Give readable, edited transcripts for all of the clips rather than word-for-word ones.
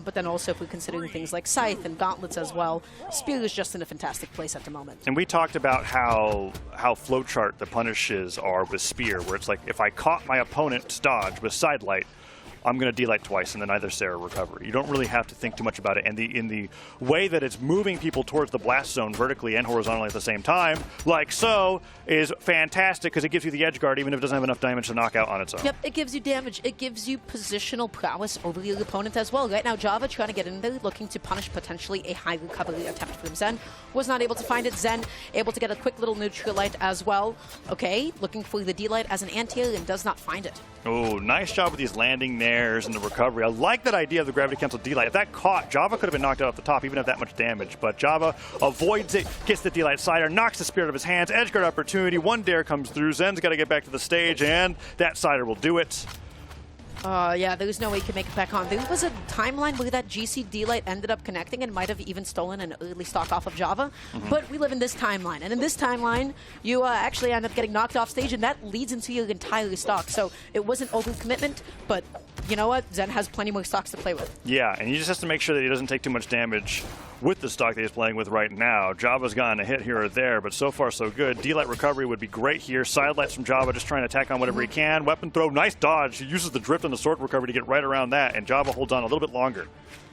but then also if we're considering things like Scythe and Gauntlets as well, Spear is just in a fantastic place at the moment. And we talked about how flowchart the punishes are with Spear, where it's like if I caught my opponent's dodge with Sidelight, I'm going to delight twice and then either Sarah recovery. You don't really have to think too much about it. And in the way that it's moving people towards the blast zone vertically and horizontally at the same time, like so, is fantastic because it gives you the edge guard even if it doesn't have enough damage to knock out on its own. Yep, it gives you damage. It gives you positional prowess over your opponent as well. Right now, Java trying to get in there, looking to punish potentially a high recovery attempt from Zen. Was not able to find it. Zen able to get a quick little neutral light as well. Okay, looking for the D-light as an anti-air and does not find it. Oh, nice job with these landing nairs and the recovery. I like that idea of the gravity cancel D-light. If that caught, Java could have been knocked out off the top, even if that much damage. But Java avoids it, gets the D-light cider, knocks the spirit of his hands, edgeguard opportunity, one dare comes through. Zen's got to get back to the stage, and that cider will do it. Yeah, there's no way he can make it back on. There was a timeline where that GC D-Light ended up connecting and might have even stolen an early stock off of Java. But we live in this timeline. And in this timeline, you actually end up getting knocked off stage, and that leads into your entire stock. So it wasn't overcommitment, but you know what? Zen has plenty more stocks to play with. Yeah, and he just has to make sure that he doesn't take too much damage with the stock that he's playing with right now. Java's gotten a hit here or there, but so far so good. D-Light recovery would be great here. Sidelights from Java, just trying to attack on whatever he can. Weapon throw, nice dodge. He uses the drift and the sword recovery to get right around that, and Java holds on a little bit longer.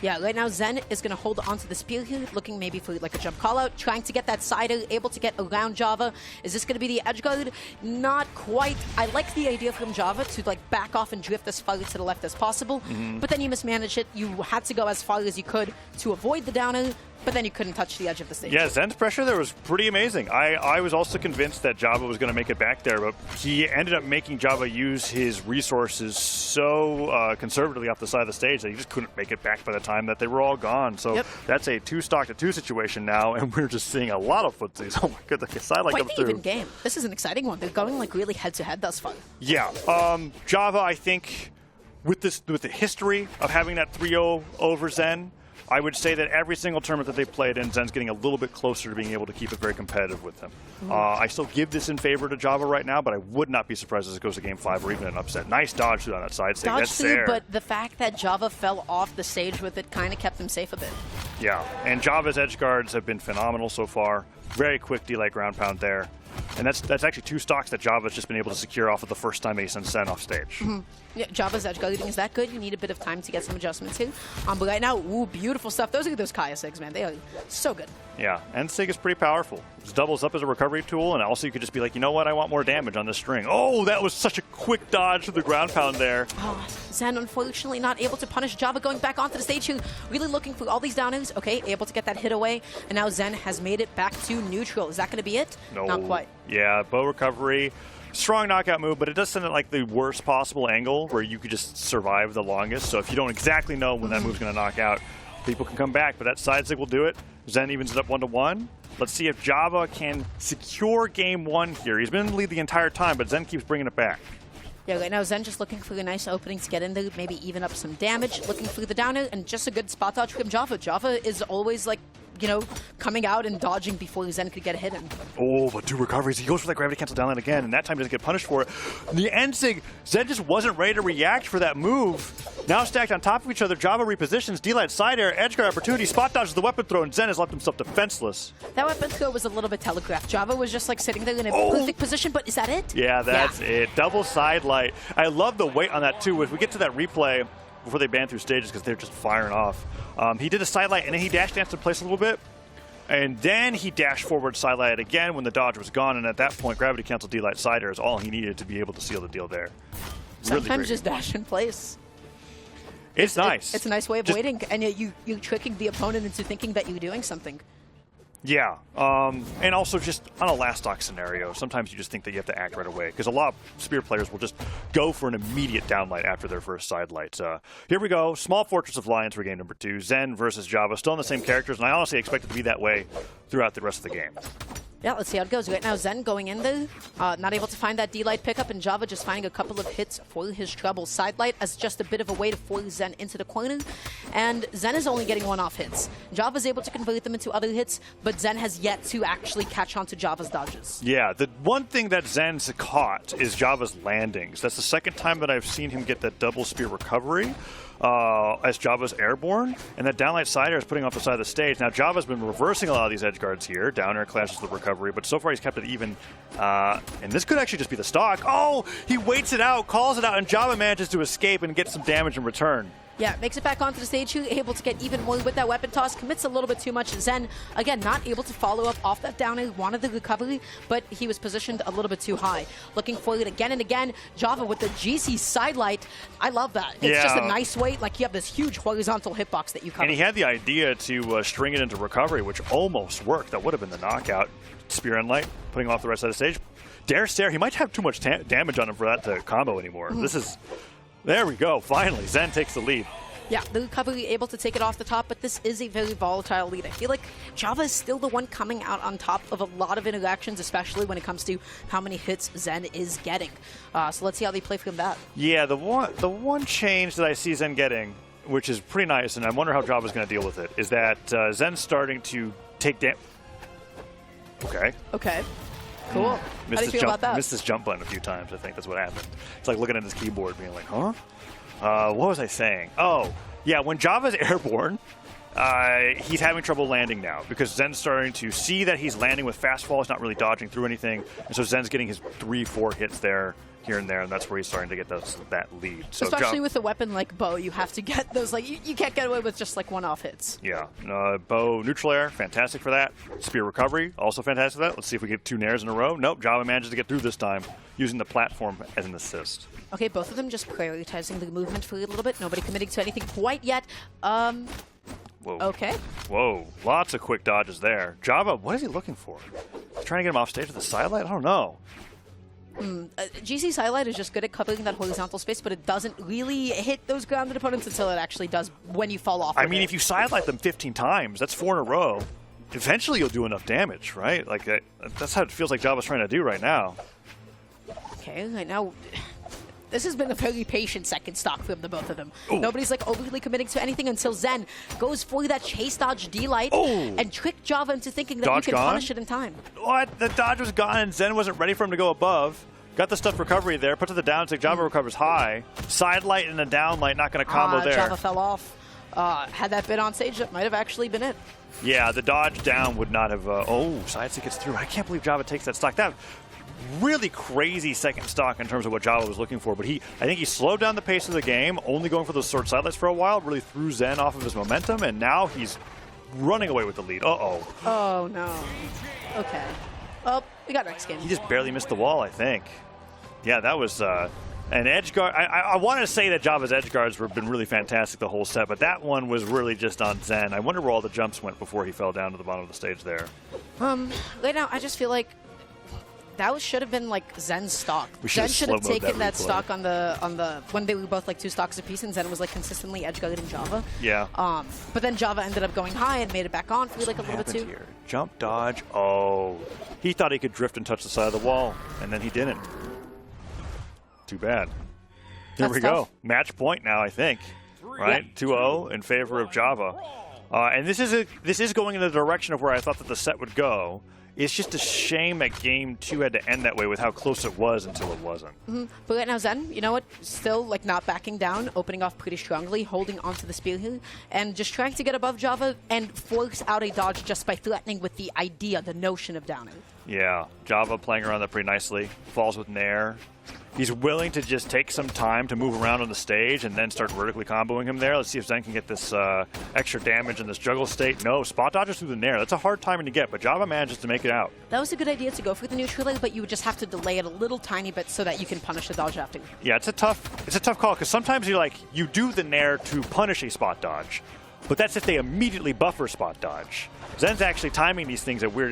Yeah, right now Zen is going to hold onto the spear here, looking maybe for like a jump call out, trying to get that cider, able to get around Java. Is this going to be the edge guard? Not quite. I like the idea from Java to like back off and drift as far to the left as possible, but then you mismanaged it. You had to go as far as you could to avoid the downer, but then you couldn't touch the edge of the stage. Yeah, Zen's pressure there was pretty amazing. I was also convinced that Java was going to make it back there, but he ended up making Java use his resources so conservatively off the side of the stage that he just couldn't make it back by the time that they were all gone. So that's a 2-stock-to-2 situation now, and we're just seeing a lot of footsies. Oh my goodness, the sidelight comes through. Quite the even game. This is an exciting one. They're going like really head-to-head thus far. Yeah, Java, I think, with the history of having that 3-0 over Zen, I would say that every single tournament that they played in, Zen's getting a little bit closer to being able to keep it very competitive with them. I still give this in favor to Java right now, but I would not be surprised as it goes to Game 5 or even an upset. Nice dodge through on that side. Dodge through, but the fact that Java fell off the stage with it kind of kept him safe a bit. Yeah, and Java's edge guards have been phenomenal so far. Very quick D-Light ground pound there. And that's actually 2 stocks that Java's just been able to secure off of the first time Ace and Sen off stage. Yeah, Java's edge guarding is that good. You need a bit of time to get some adjustments here. But right now, ooh, beautiful stuff. Those Kaya Sigs, man. They are so good. Yeah, and Sig is pretty powerful. It doubles up as a recovery tool, and also you could just be like, you know what, I want more damage on this string. Oh, that was such a quick dodge to the ground pound there. Oh, Zen unfortunately not able to punish Java going back onto the stage here. Really looking for all these downings. Okay, able to get that hit away, and now Zen has made it back to neutral. Is that going to be it? No. Not quite. Yeah, bow recovery. Strong knockout move, but it does send it like the worst possible angle where you could just survive the longest. So if you don't exactly know when that move's going to knock out, people can come back, but that side sig will do it. Zen evens it up 1-1. Let's see if Java can secure game 1 here. He's been in the lead the entire time, but Zen keeps bringing it back. Yeah, right now Zen just looking for a nice opening to get in there, maybe even up some damage, looking for the downer, and just a good spot dodge from Java. Java is always like, you know, coming out and dodging before Zen could get a hit in. Oh, but 2 recoveries. He goes for that gravity cancel downline again, and that time doesn't get punished for it. The end sig, Zen just wasn't ready to react for that move. Now stacked on top of each other, Java repositions, D-Light side air, edge guard opportunity, spot dodges the weapon throw, and Zen has left himself defenseless. That weapon throw was a little bit telegraphed. Java was just like sitting there in a perfect position, but is that it? Yeah, that's it. Double side light. I love the weight on that too. If we get to that replay before they ban through stages because they're just firing off, he did a side light and then he dash danced in place a little bit. And then he dashed forward sidelight again when the dodge was gone, and at that point, gravity cancel D-Light cider is all he needed to be able to seal the deal there. Sometimes really just dash in place. It's nice. It's a nice way of waiting, and you're tricking the opponent into thinking that you're doing something. Yeah, and also just on a last stock scenario, sometimes you just think that you have to act right away, because a lot of Spear players will just go for an immediate downlight after their first side light. Here we go, Small Fortress of Lions for game number 2, Zen versus Java, still in the same characters, and I honestly expect it to be that way throughout the rest of the game. Yeah, let's see how it goes. Right now, Zen going in there, not able to find that D-Light pickup, and Java just finding a couple of hits for his trouble. Sidelight as just a bit of a way to force Zen into the corner, and Zen is only getting one-off hits. Java's able to convert them into other hits, but Zen has yet to actually catch on to Java's dodges. Yeah, the one thing that Zen's caught is Java's landings. That's the second time that I've seen him get that double spear recovery. as Java's airborne, and that downlight side air is putting off the side of the stage. Now Java's been reversing a lot of these edge guards here. Down air clashes the recovery, but so far he's kept it even. And this could actually just be the stock. Oh, he waits it out, calls it out, and Java manages to escape and get some damage in return. Yeah, makes it back onto the stage, able to get even more with that weapon toss, commits a little bit too much. Zen, again, not able to follow up off that down air, wanted the recovery, but he was positioned a little bit too high. Looking for it again and again. Java with the GC sidelight. I love that. It's just a nice way, like you have this huge horizontal hitbox that you cover. And he had the idea to string it into recovery, which almost worked. That would have been the knockout. Spear and light, putting off the right side of the stage. Dare stare, he might have too much damage on him for that to combo anymore. This is... There we go, finally. Zen takes the lead. Yeah, the recovery able to take it off the top, but this is a very volatile lead. I feel like Java is still the one coming out on top of a lot of interactions, especially when it comes to how many hits Zen is getting. So let's see how they play from that. Yeah, the one change that I see Zen getting, which is pretty nice, and I wonder how Java's going to deal with it, is that Zen's starting to take damage. Okay. Cool. How do you feel about that? Missed this jump button a few times, I think that's what happened. It's like looking at his keyboard being like, huh? What was I saying? Oh, yeah, when Java's airborne, he's having trouble landing now because Zen's starting to see that he's landing with fast fall. He's not really dodging through anything. And so Zen's getting his 3-4 hits there, here and there, and that's where he's starting to get that lead. So especially with a weapon like bow, you have to get those, like, you can't get away with just like one-off hits. Yeah. Bow neutral air, fantastic for that. Spear recovery, also fantastic for that. Let's see if we get 2 nairs in a row. Nope, Java manages to get through this time using the platform as an assist. Okay, both of them just prioritizing the movement for a little bit. Nobody committing to anything quite yet. Whoa. Okay. Whoa, lots of quick dodges there. Java, what is he looking for? Trying to get him off stage with a sidelight? I don't know. GC sidelight is just good at covering that horizontal space, but it doesn't really hit those grounded opponents until it actually does when you fall off. I mean, if you sidelight them 15 times, that's 4 in a row. Eventually, you'll do enough damage, right? Like that's how it feels like Java's trying to do right now. Okay, right now, this has been a very patient second stock from the both of them. Ooh. Nobody's like overly committing to anything until Zen goes for that chase dodge D-light and trick Java into thinking that you can punish it in time. What? The dodge was gone and Zen wasn't ready for him to go above. Got the stuff recovery there, put to the down tick, Java recovers high. Side light and a down light, not going to combo there. Java fell off. Had that been on stage, that might have actually been it. Yeah, the dodge down would not have... side stick gets through. I can't believe Java takes that stock. That really crazy second stock in terms of what Java was looking for, but I think he slowed down the pace of the game, only going for those short sidelights for a while, really threw Zen off of his momentum, and now he's running away with the lead. Oh, no. Okay. Well, we got next game. He just barely missed the wall, I think. Yeah, that was an edge guard. I wanted to say that Java's edge guards have been really fantastic the whole set, but that one was really just on Zen. I wonder where all the jumps went before he fell down to the bottom of the stage there. Right now, I just feel like that should have been like Zen's stock. Zen should have taken that stock on the when they were both like 2 stocks apiece, and Zen was like consistently edge guarding Java. Yeah. But then Java ended up going high and made it back on for like a little bit too. Here? Jump dodge. Oh, he thought he could drift and touch the side of the wall, and then he didn't. Too bad. There we go. Match point now, I think. Right? 2-0 in favor of Java. And this is going in the direction of where I thought that the set would go. It's just a shame that game 2 had to end that way with how close it was until it wasn't. But right now, Zen, you know what? Still like not backing down, opening off pretty strongly, holding onto the spear here, and just trying to get above Java and force out a dodge just by threatening with the idea, the notion of downing. Yeah, Java playing around that pretty nicely. Falls with Nair. He's willing to just take some time to move around on the stage and then start vertically comboing him there. Let's see if Zen can get this extra damage in this juggle state. No, spot dodges through the Nair. That's a hard timing to get, but Java manages to make it out. That was a good idea to go for the neutral leg, but you would just have to delay it a little tiny bit so that you can punish the dodge after. Yeah, it's a tough call, because sometimes you do the Nair to punish a spot dodge, but that's if they immediately buffer spot dodge. Zen's actually timing these things at weird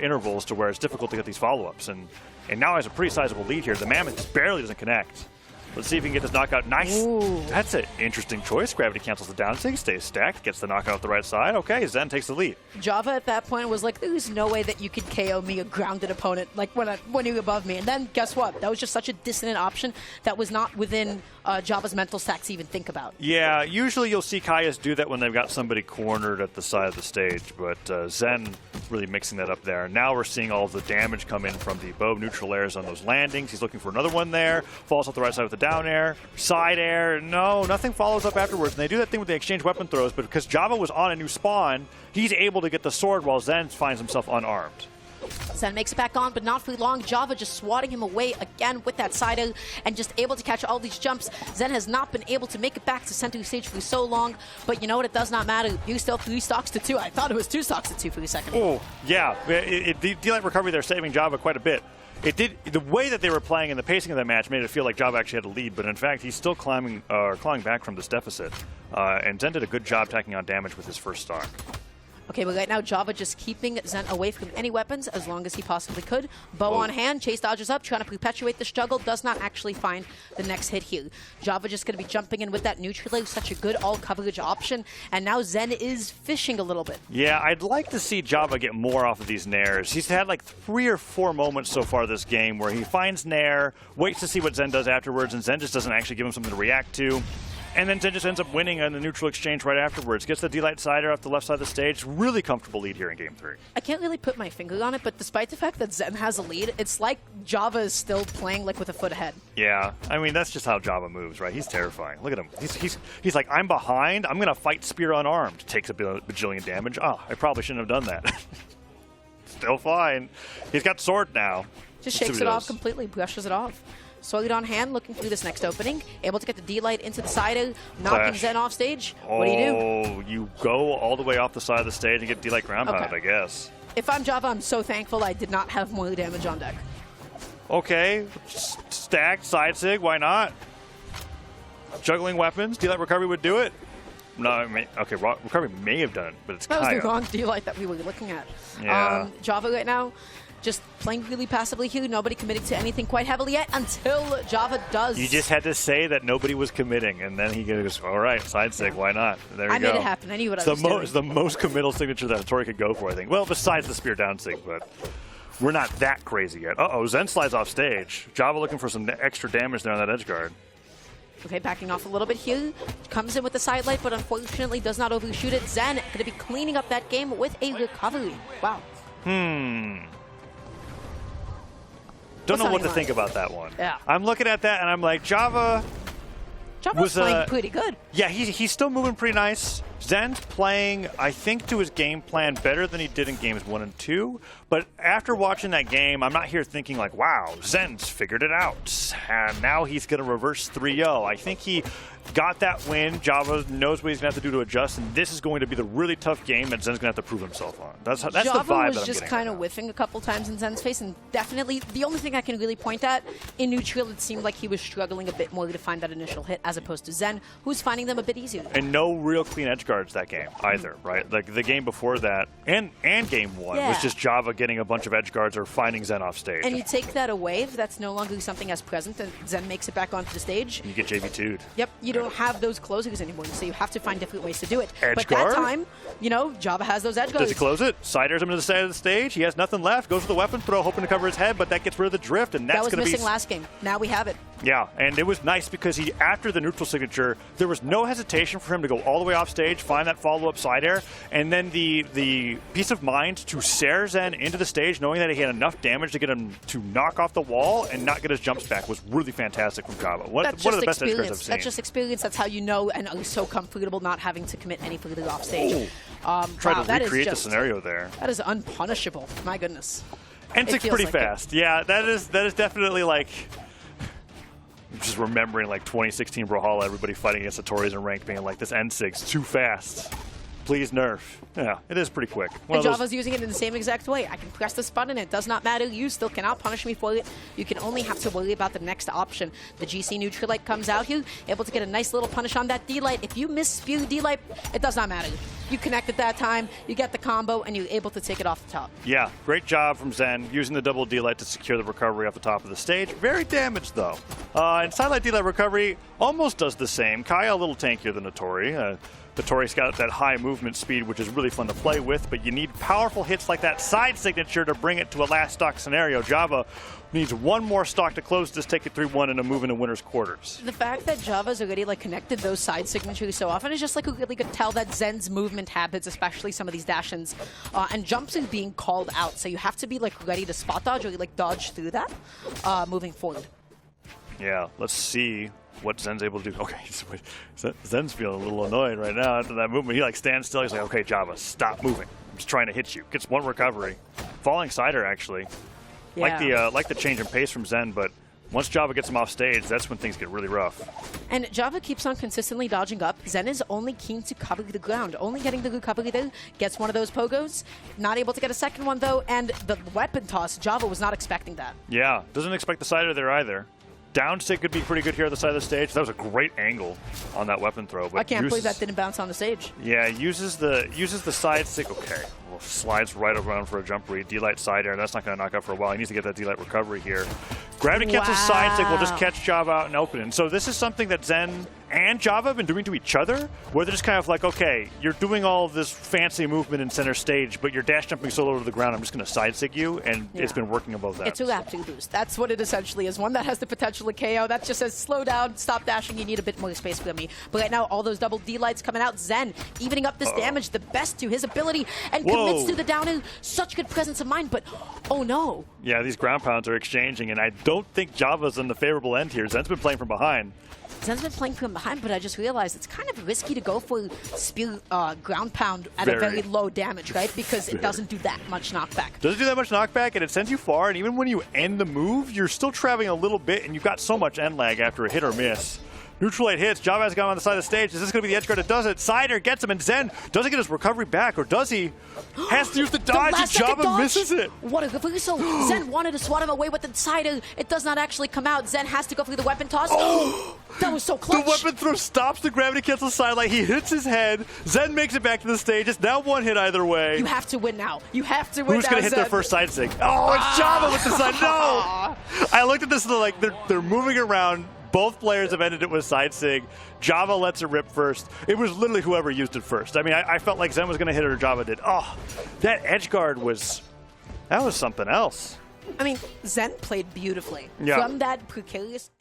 intervals to where it's difficult to get these follow-ups, and now has a pretty sizable lead here. The Mammoth just barely doesn't connect. Let's see if he can get this knockout. Nice. Ooh. That's an interesting choice. Gravity cancels the down tick, stays stacked, gets the knockout off the right side. Okay, Zen takes the lead. Java at that point was like, there's no way that you could KO me, a grounded opponent, like when you're above me. And then guess what? That was just such a dissonant option that was not within Java's mental stacks even think about. Yeah, usually you'll see Kaius do that when they've got somebody cornered at the side of the stage, but Zen really mixing that up there. Now we're seeing all of the damage come in from the bow neutral airs on those landings. He's looking for another one there. Falls off the right side with the down air. Side air. No, nothing follows up afterwards. And they do that thing with the exchange weapon throws, but because Java was on a new spawn, he's able to get the sword while Zen finds himself unarmed. Zen makes it back on, but not for long. Java just swatting him away again with that side out and just able to catch all these jumps. Zen has not been able to make it back to center stage for so long, but you know what? It does not matter. You still 3 stocks to 2. I thought it was 2 stocks to 2 for a second. Oh, yeah. The D-Light recovery there saving Java quite a bit. It did. The way that they were playing and the pacing of that match made it feel like Java actually had a lead, but in fact, he's still clawing back from this deficit. And Zen did a good job tacking on damage with his first stock. Okay, but right now, Java just keeping Zen away from any weapons as long as he possibly could. Bow on hand, Chase dodges up, trying to perpetuate the struggle, does not actually find the next hit here. Java just going to be jumping in with that neutral, such a good all-coverage option, and now Zen is fishing a little bit. Yeah, I'd like to see Java get more off of these nairs. He's had like 3 or 4 moments so far this game where he finds nair, waits to see what Zen does afterwards, and Zen just doesn't actually give him something to react to. And then Zen just ends up winning on the neutral exchange right afterwards. Gets the D-Light sider off the left side of the stage. Really comfortable lead here in Game 3. I can't really put my finger on it, but despite the fact that Zen has a lead, it's like Java is still playing like with a foot ahead. Yeah, I mean, that's just how Java moves, right? He's terrifying. Look at him. He's like, I'm behind. I'm going to fight spear unarmed. Takes a bajillion damage. Oh, I probably shouldn't have done that. Still fine. He's got sword now. Just shakes it off completely, brushes it off. Sword on hand, looking through this next opening. Able to get the D-Light into the side, knocking Zen off stage. What do you do? Oh, you go all the way off the side of the stage and get D-Light ground pound, I guess. If I'm Java, I'm so thankful I did not have more damage on deck. Okay, stacked, side sig, why not? Juggling weapons, D-Light recovery would do it. No, I mean, okay, recovery may have done it, but it's that was the wrong D-Light that we were looking at. Yeah. Java right now, just playing really passively here. Nobody committing to anything quite heavily yet until Java does. You just had to say that nobody was committing, and then he goes, all right, side sig, why not? There you go. I made it happen. I knew what I was doing. It's the most committal signature that Hattori could go for, I think. Well, besides the spear down sig, but we're not that crazy yet. Uh-oh, Zen slides off stage. Java looking for some extra damage there on that edge guard. Okay, backing off a little bit here. Comes in with the side light, but unfortunately does not overshoot it. Zen going to be cleaning up that game with a recovery. Wow. Don't know what to think about that one. Yeah. I'm looking at that and I'm like, Java was playing pretty good. Yeah, he's still moving pretty nice. Zen's playing, I think, to his game plan better than he did in games 1 and 2. But after watching that game, I'm not here thinking like, wow, Zen's figured it out. And now he's going to reverse 3-0. I think he got that win. Java knows what he's going to have to do to adjust. And this is going to be the really tough game that Zen's going to have to prove himself on. That's the vibe Java that I'm was just kind of whiffing a couple times in Zen's face. And definitely, the only thing I can really point at, in neutral, it seemed like he was struggling a bit more to find that initial hit as opposed to Zen, who's finding them a bit easier. And no real clean edge guards that game either, right? Like the game before that and game 1 was just Java getting a bunch of edge guards or finding Zen off stage. And you take that away if that's no longer something as present, and Zen makes it back onto the stage. You get JV2'd. Yep, you don't have those closers anymore, so you have to find different ways to do it. Edge but guard? that time, you know, Java has those edge guards. Does he close it? Siders him to the side of the stage. He has nothing left. Goes for the weapon throw, hoping to cover his head, but that gets rid of the drift, and that's going to be... That was missing last game. Now we have it. Yeah, and it was nice because he, after the neutral signature, there was no hesitation for him to go all the way off stage, find that follow-up side air, and then the peace of mind to Sare Zen into the stage, knowing that he had enough damage to get him to knock off the wall and not get his jumps back, was really fantastic from Java. One of the best edge guards I've seen. That's just experience. That's how you know and are so comfortable not having to commit any further off stage. Try to recreate the scenario there. That is unpunishable. My goodness. And it's pretty fast. Yeah, that is definitely like... Just remembering like 2016 Brawlhalla, everybody fighting against the Tories in ranked being like, this N6's too fast. Please nerf. Yeah, it is pretty quick. And Java's using it in the same exact way. I can press this button, it does not matter. You still cannot punish me for it. You can only have to worry about the next option. The GC neutral light comes out here, able to get a nice little punish on that D-Light. If you miss spew D-Light, it does not matter. You connect at that time, you get the combo, and you're able to take it off the top. Yeah, great job from Zen, using the double D-Light to secure the recovery off the top of the stage. Very damaged, though. And sidelight D-Light recovery almost does the same. Kaya a little tankier than Hattori. The Tori's got that high movement speed, which is really fun to play with, but you need powerful hits like that side signature to bring it to a last stock scenario. Java needs one more stock to close this, take it 3-1, and a move into winner's quarters. The fact that Java's already like connected those side signatures so often is just like a really good tell that Zen's movement habits, especially some of these dash-ins and jumps, are being called out. So you have to be like ready to spot dodge or like dodge through that moving forward. Yeah, let's see what Zen's able to do. Okay, Zen's feeling a little annoyed right now after that movement. He like stands still. He's like, okay, Java, stop moving. I'm just trying to hit you. Gets one recovery. Falling cider, actually. Yeah. Like the change in pace from Zen, but once Java gets him off stage, that's when things get really rough. And Java keeps on consistently dodging up. Zen is only keen to cover the ground, only getting the recovery there. Gets one of those pogos. Not able to get a second one, though. And the weapon toss, Java was not expecting that. Yeah, doesn't expect the cider there either. Down stick could be pretty good here at the side of the stage. That was a great angle on that weapon throw. But I can't believe that didn't bounce on the stage. Yeah, uses the side stick. Okay, well, slides right around for a jump read. D-Light side air. That's not going to knock out for a while. He needs to get that D-Light recovery here. Gravity cancel side stick will just catch Java out and open it. And so this is something that Zen and Java have been doing to each other, where they're just kind of like, okay, you're doing all of this fancy movement in center stage, but you're dash jumping so low to the ground, I'm just going to side sig you, and it's been working above that. It's a lap 2 boost. That's what it essentially is. One that has the potential to KO. That just says, slow down, stop dashing, you need a bit more space for me. But right now, all those double D-lights coming out. Zen evening up this damage, the best to his ability, and commits to the down air. Such good presence of mind, but oh no. Yeah, these ground pounds are exchanging, and I don't think Java's in the favorable end here. Zen's been playing from behind. Zen's been playing from behind, but I just realized it's kind of risky to go for spear ground pound at a very low damage, right? Because it doesn't do that much knockback. Doesn't do that much knockback, and it sends you far, and even when you end the move, you're still traveling a little bit, and you've got so much end lag after a hit or miss. Neutral 8 hits. Java has gone on the side of the stage. Is this going to be the edge guard that does it? Cider gets him, and Zen doesn't get his recovery back, or does he? Has to use the dodge, and Java misses it. What a good so Zen wanted to swat him away with the cider. It does not actually come out. Zen has to go through the weapon toss. That was so clutch. The weapon throw stops the gravity cancel sidelight. He hits his head. Zen makes it back to the stage. It's now one hit either way. You have to win now. You have to win. Who's going to hit their first side sig? Oh, it's Java with the side. No! I looked at this and like they're moving around. Both players have ended it with side sig. Java lets it rip first. It was literally whoever used it first. I mean, I felt like Zen was going to hit it or Java did. Oh, that edge guard was something else. I mean, Zen played beautifully. Yeah. From that precarious